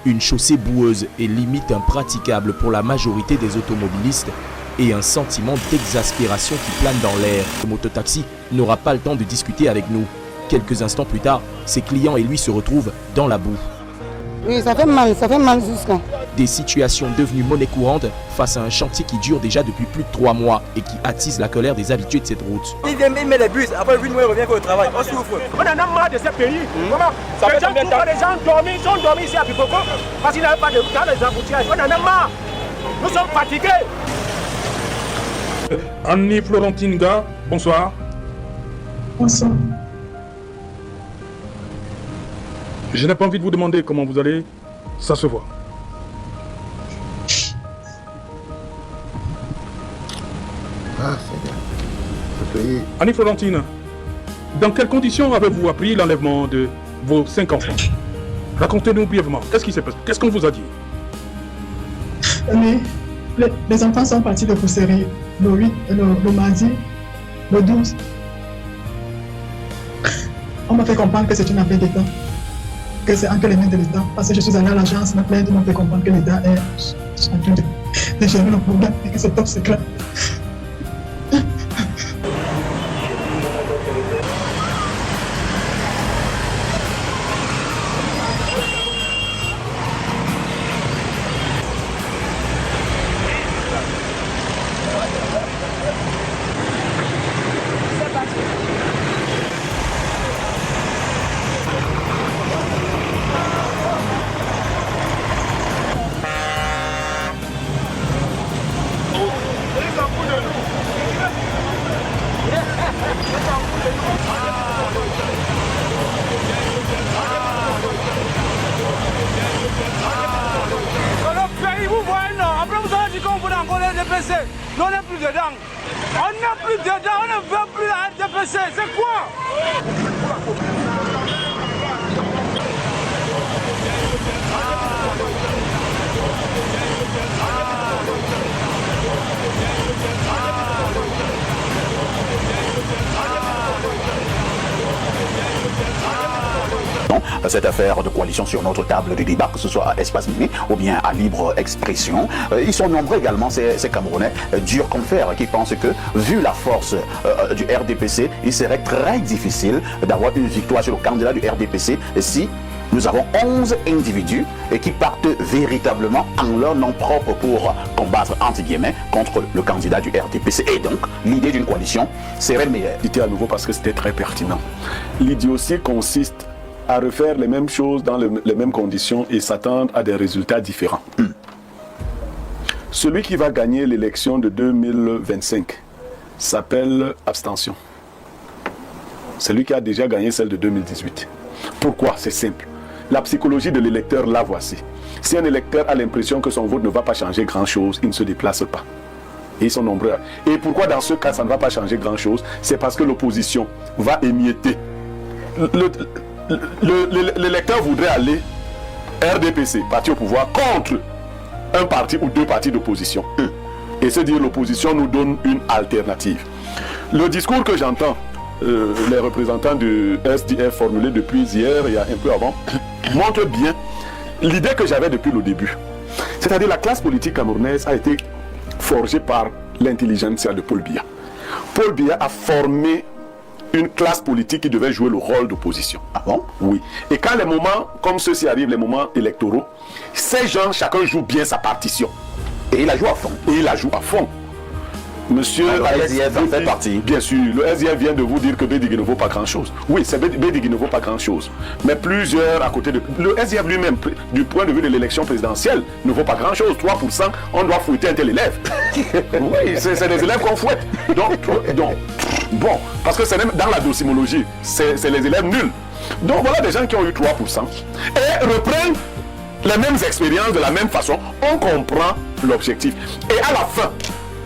Une chaussée boueuse et limite impraticable pour la majorité des automobilistes et un sentiment d'exaspération qui plane dans l'air. Le mototaxi n'aura pas le temps de discuter avec nous. Quelques instants plus tard, ses clients et lui se retrouvent dans la boue. Oui, ça fait mal jusqu'à. Des situations devenues monnaie courante face à un chantier qui dure déjà depuis plus de 3 mois et qui attise la colère des habitués de cette route. Il vient, il met les bus, après une mois il revient au travail, on souffre. On en a marre de ce pays. Comment les gens sont dormis ici à Bikoko parce qu'il n'y avait pas de route dans les embouteillages. On en a marre. Nous sommes fatigués. Annie Florentine Ga, bonsoir. Bonsoir. Je n'ai pas envie de vous demander comment vous allez, ça se voit. Ah, c'est bien. Annie Florentine, dans quelles conditions avez-vous appris l'enlèvement de vos 5 enfants? Racontez-nous brièvement, qu'est-ce qui s'est passé? Qu'est-ce qu'on vous a dit? Oui, les enfants sont partis de Pousserie le mardi, le 12. On m'a fait comprendre que c'est une affaire d'État, que c'est entre les mains de l'État, parce que je suis allé à l'agence, ma plainte m'a fait comprendre que l'État est en train de gérer le problème et que c'est top secret. On n'est plus dedans. On n'est plus dedans. On ne veut plus la RDPC. C'est quoi? Cette affaire de coalition sur notre table de débat, que ce soit à Espace Mini ou bien à Libre Expression. Ils sont nombreux également, ces Camerounais durs comme fer, qui pensent que, vu la force du RDPC, il serait très difficile d'avoir une victoire sur le candidat du RDPC si nous avons 11 individus qui partent véritablement en leur nom propre pour combattre, entre guillemets, contre le candidat du RDPC. Et donc, l'idée d'une coalition serait meilleure. C'était à nouveau parce que c'était très pertinent. L'idiotie consiste à refaire les mêmes choses dans les mêmes conditions et s'attendre à des résultats différents. Celui qui va gagner l'élection de 2025 s'appelle abstention. Celui qui a déjà gagné celle de 2018. Pourquoi? C'est simple. La psychologie de l'électeur, la voici. Si un électeur a l'impression que son vote ne va pas changer grand-chose, il ne se déplace pas. Et ils sont nombreux. Et pourquoi dans ce cas ça ne va pas changer grand-chose? C'est parce que l'opposition va émietter. L'électeur voudrait aller RDPC, parti au pouvoir, contre un parti ou deux partis d'opposition. Et se dire l'opposition nous donne une alternative. Le discours que j'entends les représentants du SDF formulés depuis hier et un peu avant montre bien l'idée que j'avais depuis le début. C'est-à-dire la classe politique camerounaise a été forgée par l'intelligentsia de Paul Biya. Paul Biya a formé une classe politique qui devait jouer le rôle d'opposition. Ah bon? Oui. Et quand les moments comme ceux-ci arrivent, les moments électoraux, ces gens, chacun joue bien sa partition. Et il la joue à fond. Et il la joue à fond. Monsieur le SDF en fait partie. Bien sûr, le SDF vient de vous dire que Bédigui ne vaut pas grand-chose. Oui, c'est Bédigui ne vaut pas grand-chose. Mais plusieurs à côté de... Le SDF lui-même, du point de vue de l'élection présidentielle, ne vaut pas grand-chose. 3%, on doit fouetter un tel élève. Oui, c'est des élèves qu'on fouette. Donc, bon, parce que c'est même dans la docimologie, c'est les élèves nuls. Donc voilà des gens qui ont eu 3% et reprennent les mêmes expériences de la même façon. On comprend l'objectif. Et à la fin,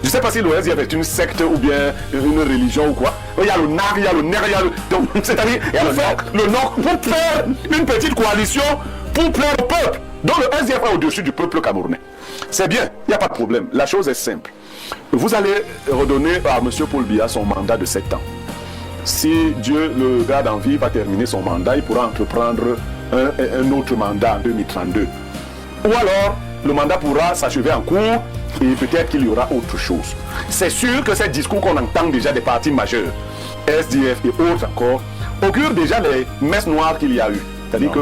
je ne sais pas si le SDF est une secte ou bien une religion ou quoi. Il y a le NAR, il y a le NER, il y a le... Donc, c'est-à-dire, il y a le NOC pour faire une petite coalition pour plaire au peuple. Donc le SDF est au-dessus du peuple camerounais. C'est bien, il n'y a pas de problème. La chose est simple. Vous allez redonner à M. Paul Biya son mandat de 7 ans. Si Dieu le garde en vie, va terminer son mandat, il pourra entreprendre un autre mandat en 2032. Ou alors, le mandat pourra s'achever en cours et peut-être qu'il y aura autre chose. C'est sûr que ces discours qu'on entend déjà des partis majeurs, SDF et autres encore, augurent déjà les messes noires qu'il y a eu. C'est-à-dire que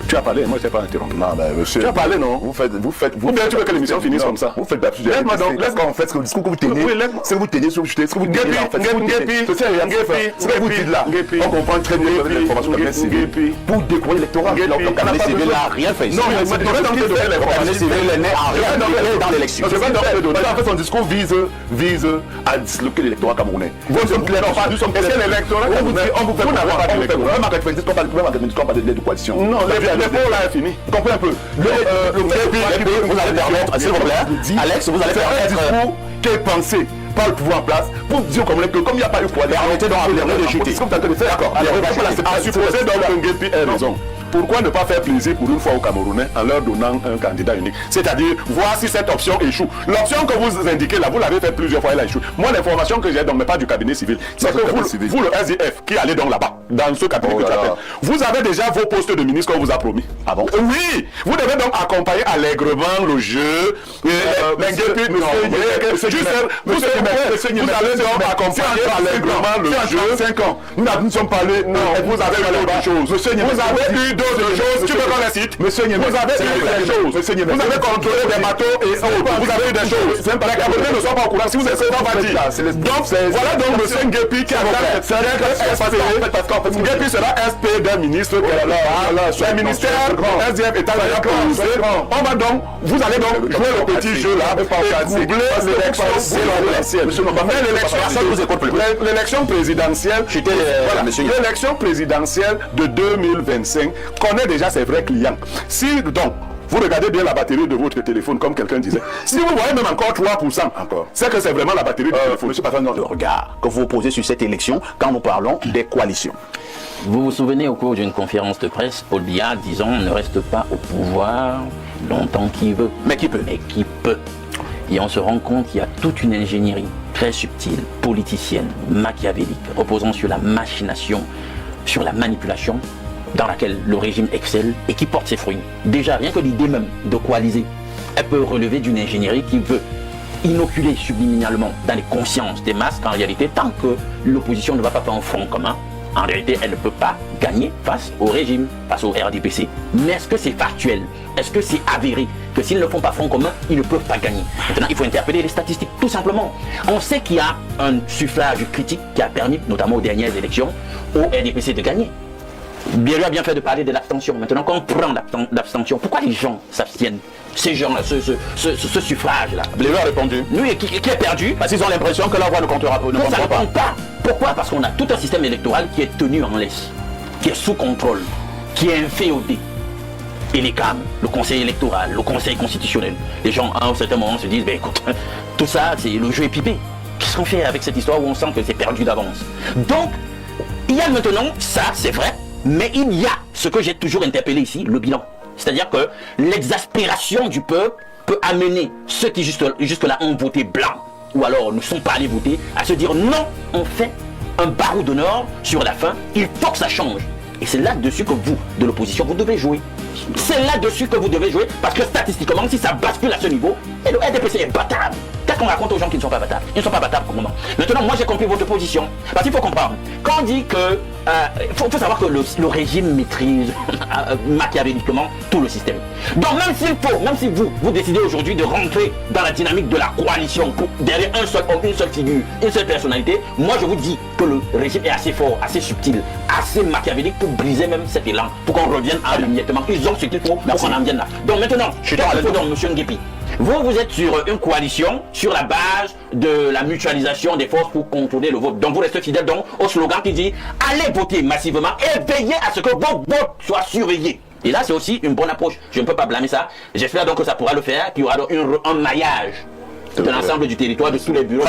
tu as parlé, moi je ne t'ai pas interrompu. Non, mais monsieur. Tu as parlé, non? Vous faites. Ou bien tu veux que l'émission finisse comme ça? Vous faites d'absurde. Laisse-moi donc. Laisse-moi en fait ce que le discours que vous tenez. Ce que vous tenez sur ce que vous tenez. En fait, ce que vous dites là. On comprend très bien l'information de la presse civile. Pour découvrir l'électorat. Le cabinet civil n'a rien fait. Non, mais je vais donc te donner l'information. Le cabinet civil n'est à rien dans l'élection. Je vais donc te donner. En fait, son discours vise à disloquer l'électorat camerounais. Nous sommes l'électorat. On vous fait pas d'électorat. Même en 90, on parle de coalition. Non, l'effort là est fini. Vous comprenez un peu. Vous allez permettre, s'il vous plaît, Alex, vous allez permettre. Un discours qui est pensé par le pouvoir en place pour dire comme que comme il n'y a pas eu coalition. Permettez donc à Pierre de chuter. D'accord. À supposer donc que Nguepi ait raison. Pourquoi ne pas faire plaisir pour une fois aux Camerounais en leur donnant un candidat unique? C'est-à-dire, voir si cette option échoue. L'option que vous indiquez là, vous l'avez fait plusieurs fois, elle a échoué. Moi, l'information que j'ai, donc, mais pas du cabinet civil, c'est que vous, le SDF, qui allez donc là-bas, dans ce cabinet que tu appelles, vous avez déjà vos postes de ministre qu'on vous a promis. Ah bon? Oui! Vous devez donc accompagner allègrement le jeu. Vous allez donc accompagner allègrement le jeu. 5 ans. Nous ne sommes pas allés. Non, vous avez eu d'autres choses. Vous avez eu d'autres choses. Tu veux qu'on les cite? Monsieur Niemé, vous avez eu des choses. Vous avez contrôlé des bateaux et autres. Vous avez eu des choses. Les Camerounais ne sont pas au courant. Si vous êtes pas dit. Donc, voilà donc monsieur Nguepi qui a Nguepi sera SP d'un ministre. Le ministère SDF est on va donc, vous allez donc jouer le petit jeu là et coubler l'élection présidentielle. L'élection présidentielle de 2025 connaît déjà ses vrais clients. Si donc vous regardez bien la batterie de votre téléphone, comme quelqu'un disait, si vous voyez même encore 3%, c'est que c'est vraiment la batterie du téléphone. Monsieur Patron, le regard que vous posez sur cette élection quand nous parlons des coalitions. Vous vous souvenez au cours d'une conférence de presse, Paul Biya disant ne reste pas au pouvoir longtemps qui veut. Mais qui peut. Mais qui peut. Et on se rend compte qu'il y a toute une ingénierie très subtile, politicienne, machiavélique, reposant sur la machination, sur la manipulation, dans laquelle le régime excelle et qui porte ses fruits. Déjà, rien que l'idée même de coaliser, elle peut relever d'une ingénierie qui veut inoculer subliminalement dans les consciences des masses qu'en réalité, tant que l'opposition ne va pas faire un front commun, en réalité, elle ne peut pas gagner face au régime, face au RDPC. Mais est-ce que c'est factuel? Est-ce que c'est avéré que s'ils ne font pas front commun, ils ne peuvent pas gagner? Maintenant, il faut interpeller les statistiques, tout simplement. On sait qu'il y a un suffrage critique qui a permis, notamment aux dernières élections, au RDPC de gagner. Bielou a bien fait de parler de l'abstention. Maintenant, quand on prend l'abstention, pourquoi les gens s'abstiennent? Ces gens-là, ce suffrage-là. Bielou a répondu. Oui, qui est perdu. Parce qu'ils ont l'impression que leur voix ne comptera pas. Ça ne compte pas. Pourquoi? Parce qu'on a tout un système électoral qui est tenu en laisse, qui est sous contrôle, qui est inféodé. Et les CAM, le conseil électoral, le conseil constitutionnel, les gens à un certain moment se disent, ben écoute, tout ça, c'est le jeu est pipé. Qu'est-ce qu'on fait avec cette histoire où on sent que c'est perdu d'avance? Donc, il y a maintenant, ça c'est vrai, mais il y a ce que j'ai toujours interpellé ici, le bilan. C'est-à-dire que l'exaspération du peuple peut amener ceux qui jusque-là ont voté blanc, ou alors ne sont pas allés voter, à se dire non, on fait un barreau d'honneur sur la fin, il faut que ça change. Et c'est là-dessus que vous, de l'opposition, vous devez jouer. C'est là-dessus que vous devez jouer, parce que statistiquement, si ça bascule à ce niveau, et le RDPC est battable. Qu'est-ce qu'on raconte aux gens qui ne sont pas battables? Ils ne sont pas battables pour le moment. Maintenant, moi j'ai compris votre position. Parce qu'il faut comprendre. Quand on dit que... faut savoir que le régime maîtrise machiavéliquement tout le système. Donc même s'il faut, même si vous décidez aujourd'hui de rentrer dans la dynamique de la coalition derrière un seul homme, une seule figure, une seule personnalité, moi je vous dis que le régime est assez fort, assez subtil, assez machiavélique pour briser même cet élan, pour qu'on revienne à l'émiettement. Ils ont ce qu'il faut pour qu'on en vienne là. Donc maintenant, je suis donc M. Nguepi. Vous êtes sur une coalition sur la base de la mutualisation des forces pour contrôler le vote. Donc vous restez fidèle donc au slogan qui dit allez voter massivement et veillez à ce que vos votes soient surveillés. Et là c'est aussi une bonne approche. Je ne peux pas blâmer ça. J'espère donc que ça pourra le faire, qu'il y aura donc un maillage de l'ensemble du territoire, de tous les bureaux,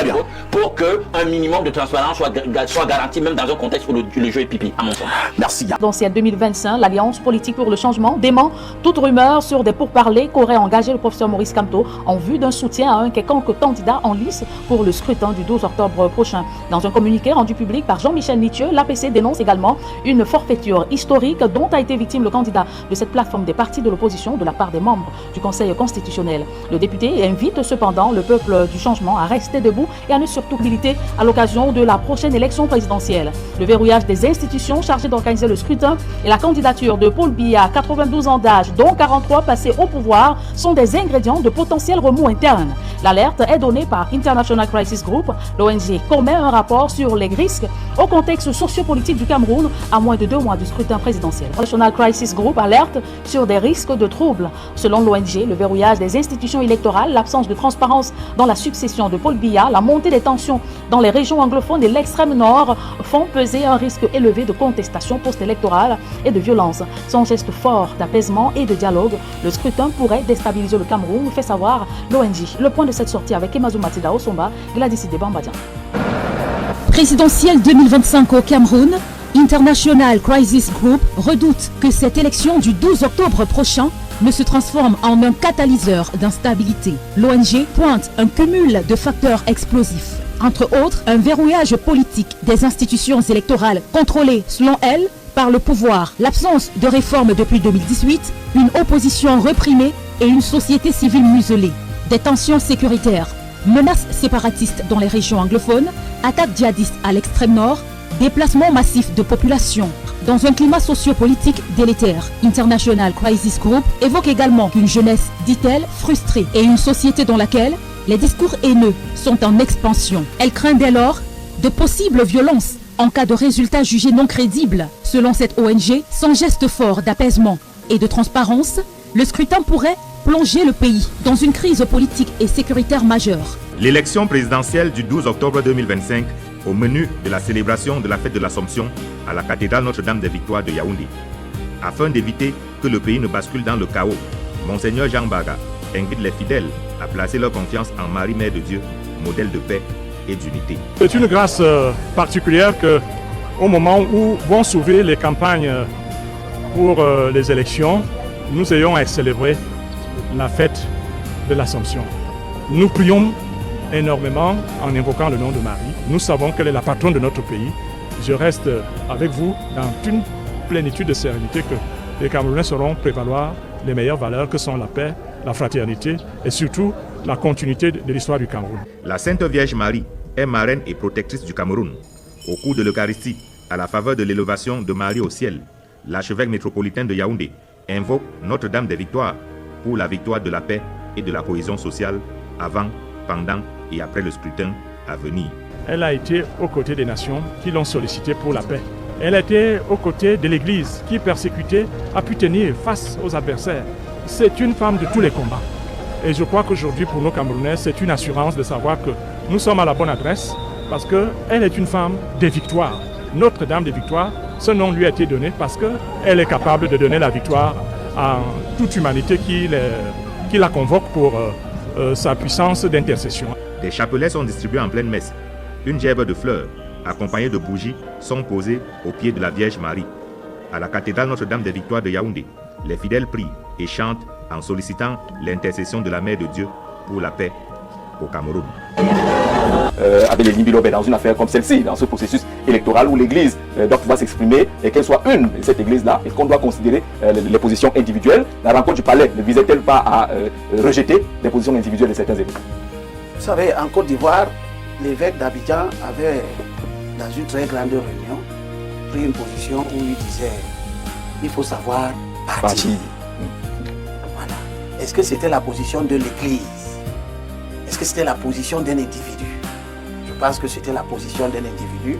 pour qu'un minimum de transparence soit garanti, même dans un contexte où le jeu est pipi, à mon sens. Merci. Présidentielle 2025, l'Alliance politique pour le changement dément toute rumeur sur des pourparlers qu'aurait engagé le professeur Maurice Kamto en vue d'un soutien à un quelconque candidat en lice pour le scrutin du 12 octobre prochain. Dans un communiqué rendu public par Jean-Michel Nitieux, l'APC dénonce également une forfaiture historique dont a été victime le candidat de cette plateforme des partis de l'opposition de la part des membres du Conseil constitutionnel. Le député invite cependant le peuple du changement à rester debout et à ne surtout militer à l'occasion de la prochaine élection présidentielle. Le verrouillage des institutions chargées d'organiser le scrutin et la candidature de Paul Biya, 92 ans d'âge, dont 43 passés au pouvoir, sont des ingrédients de potentiels remous internes. L'alerte est donnée par International Crisis Group. L'ONG commet un rapport sur les risques au contexte sociopolitique du Cameroun à moins de 2 mois du scrutin présidentiel. International Crisis Group alerte sur des risques de troubles. Selon l'ONG, le verrouillage des institutions électorales, l'absence de transparence dans la succession de Paul Biya, la montée des tensions dans les régions anglophones et l'extrême nord font peser un risque élevé de contestation post-électorale et de violence. Sans geste fort d'apaisement et de dialogue, le scrutin pourrait déstabiliser le Cameroun, fait savoir l'ONG. Le point de cette sortie avec Emazou Matida Osomba, Gladys Debambadian. Présidentielle 2025 au Cameroun, International Crisis Group redoute que cette élection du 12 octobre prochain ne se transforme en un catalyseur d'instabilité. L'ONG pointe un cumul de facteurs explosifs. Entre autres, un verrouillage politique des institutions électorales contrôlées, selon elle, par le pouvoir, l'absence de réformes depuis 2018, une opposition reprimée et une société civile muselée. Des tensions sécuritaires, menaces séparatistes dans les régions anglophones, attaques djihadistes à l'extrême nord, déplacements massifs de population. Dans un climat sociopolitique délétère, International Crisis Group évoque également une jeunesse, dit-elle, frustrée et une société dans laquelle les discours haineux sont en expansion. Elle craint dès lors de possibles violences en cas de résultats jugés non crédibles. Selon cette ONG, sans geste fort d'apaisement et de transparence, le scrutin pourrait plonger le pays dans une crise politique et sécuritaire majeure. L'élection présidentielle du 12 octobre 2025 au menu de la célébration de la fête de l'Assomption à la cathédrale Notre-Dame des Victoires de Yaoundé. Afin d'éviter que le pays ne bascule dans le chaos, Monseigneur Jean Baga invite les fidèles à placer leur confiance en Marie, Mère de Dieu, modèle de paix et d'unité. C'est une grâce particulière qu'au moment où vont s'ouvrir les campagnes pour les élections, nous ayons à célébrer la fête de l'Assomption. Nous prions énormément en invoquant le nom de Marie. Nous savons qu'elle est la patronne de notre pays. Je reste avec vous dans une plénitude de sérénité que les Camerounais sauront prévaloir les meilleures valeurs que sont la paix, la fraternité et surtout la continuité de l'histoire du Cameroun. La Sainte Vierge Marie est marraine et protectrice du Cameroun. Au cours de l'Eucharistie, à la faveur de l'élévation de Marie au ciel, l'archevêque métropolitain de Yaoundé invoque Notre-Dame des Victoires pour la victoire de la paix et de la cohésion sociale avant, pendant et après le scrutin à venir. Elle a été aux côtés des nations qui l'ont sollicité pour la paix. Elle a été aux côtés de l'Église qui, persécutée, a pu tenir face aux adversaires. C'est une femme de tous les combats. Et je crois qu'aujourd'hui, pour nos Camerounais, c'est une assurance de savoir que nous sommes à la bonne adresse parce qu'elle est une femme des victoires. Notre-Dame des Victoires, ce nom lui a été donné parce qu'elle est capable de donner la victoire à toute humanité qui la convoque pour sa puissance d'intercession. Des chapelets sont distribués en pleine messe. Une gerbe de fleurs, accompagnée de bougies, sont posées au pied de la Vierge Marie. À la cathédrale Notre-Dame des Victoires de Yaoundé, les fidèles prient et chantent en sollicitant l'intercession de la Mère de Dieu pour la paix au Cameroun. Avec les Limbilobé dans une affaire comme celle-ci, dans ce processus électoral où l'Église doit pouvoir s'exprimer et qu'elle soit une, cette Église-là, et qu'on doit considérer les positions individuelles. La rencontre du palais ne visait-elle pas à rejeter les positions individuelles de certains évêques? Vous savez, en Côte d'Ivoire, l'évêque d'Abidjan avait, dans une très grande réunion, pris une position où il disait il faut savoir partir. Voilà. Est-ce que c'était la position de l'Église? Est-ce que c'était la position d'un individu? Je pense que c'était la position d'un individu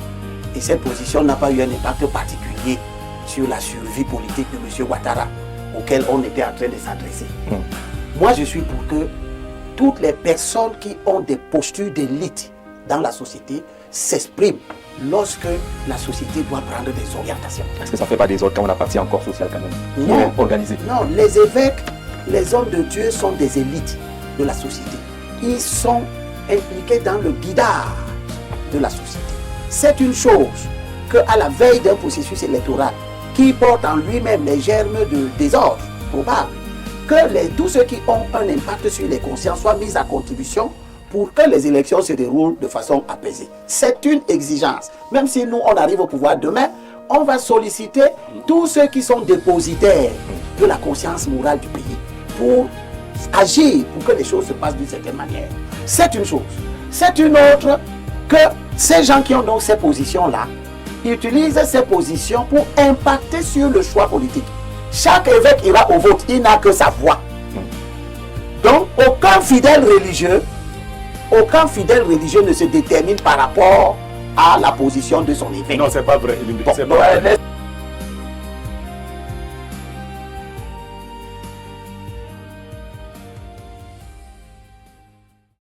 et cette position n'a pas eu un impact particulier sur la survie politique de M. Ouattara auquel on était en train de s'adresser. Moi, je suis pour que toutes les personnes qui ont des postures d'élite dans la société s'expriment lorsque la société doit prendre des orientations. Est-ce que ça ne fait pas des autres quand on a parti en corps social quand même? Non. Organisé. Non, les évêques, les hommes de Dieu sont des élites de la société. ils sont impliqués dans le guidage de la société. C'est une chose qu'à la veille d'un processus électoral qui porte en lui-même les germes de désordre probable, que tous ceux qui ont un impact sur les consciences soient mis à contribution pour que les élections se déroulent de façon apaisée. C'est une exigence. Même si nous, on arrive au pouvoir demain, on va solliciter tous ceux qui sont dépositaires de la conscience morale du pays pour agir, pour que les choses se passent d'une certaine manière. C'est une chose. C'est une autre que ces gens qui ont donc ces positions-là utilisent ces positions pour impacter sur le choix politique. Chaque évêque ira au vote, il n'a que sa voix. Donc, aucun fidèle religieux ne se détermine par rapport à la position de son évêque. Non, c'est pas vrai. Bon,